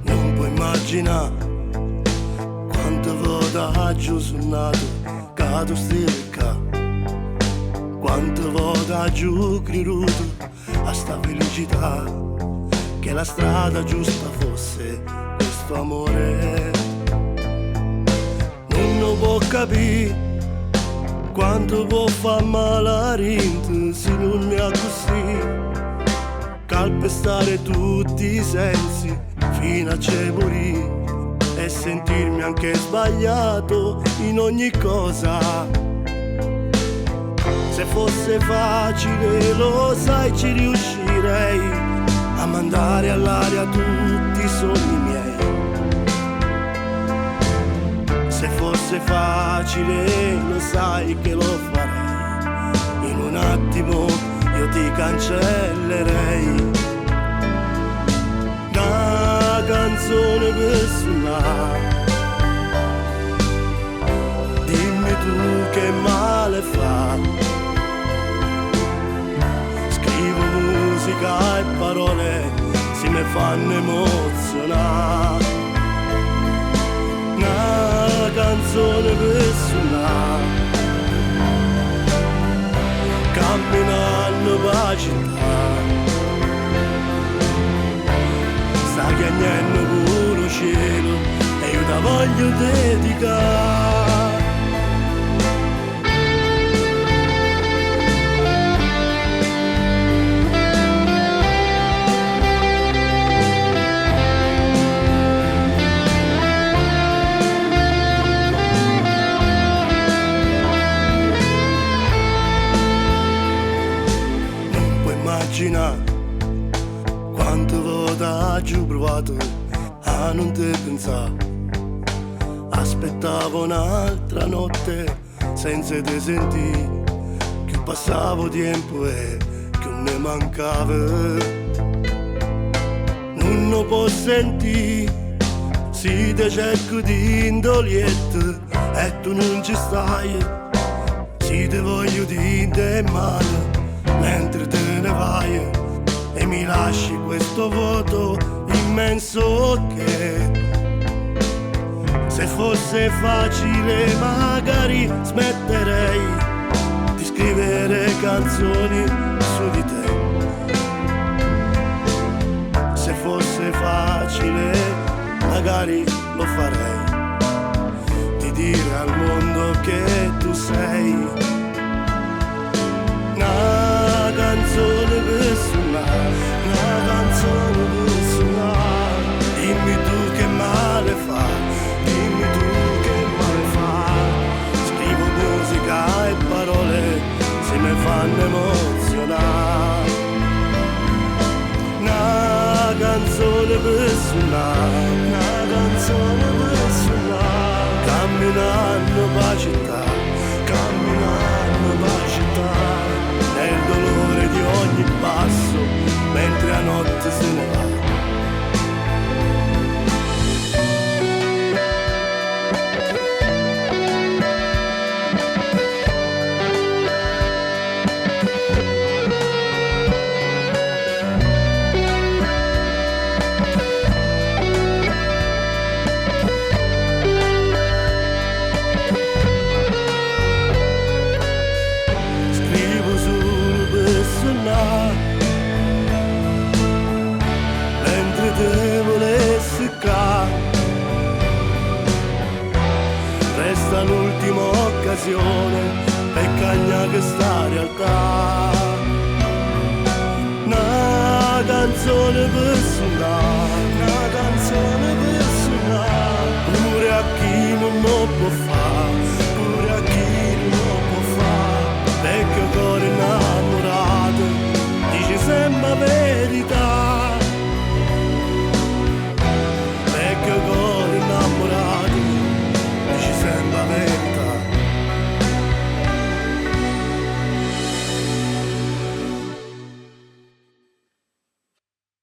Non puoi immaginare quanto votaggio sono nato, cato stirca, quanto votaggio creduto a sta felicità, che la strada giusta fosse questo amore. Non può capire quanto può far male a rinte se non è così, calpestare tutti i sensi fino a ce morire e sentirmi anche sbagliato in ogni cosa. Se fosse facile, lo sai, ci riuscirei a mandare all'aria tutti i sogni miei. Se fosse facile, lo sai che lo farei, in un attimo io ti cancellerei. Una canzone per suonare, dimmi tu che male fa. Scrivo musica e parole si mi fanno emozionare. Una canzone per suonare, camminando per la città, sta chiagnendo pure cielo e io te voglio dedicare. Quanto votaggio ho provato a non te pensare, aspettavo un'altra notte senza te sentire, che passavo tempo e che mi mancava. Non lo posso sentire, si te cerco di indolietto e tu non ci stai, si te voglio di te male mentre te ne vai e mi lasci questo vuoto immenso che se fosse facile magari smetterei di scrivere canzoni su di te. Se fosse facile magari lo farei, di dire al mondo che tu sei una canzone per suonare, una canzone per suonare. Dimmi tu che male fa, dimmi tu che male fa. Scrivo musica e parole se mi fanno emozionare. Una canzone per suonare, una canzone per suonare. Camminando per la città, camminando per la città, nel dolore di ogni passo, mentre la notte se ne va. Scrivo solo per suonare, mentre te volessi ca. Resta l'ultima occasione per cagnare sta realtà. Una canzone per suonare, una canzone per suonare, pure a chi non lo può fare.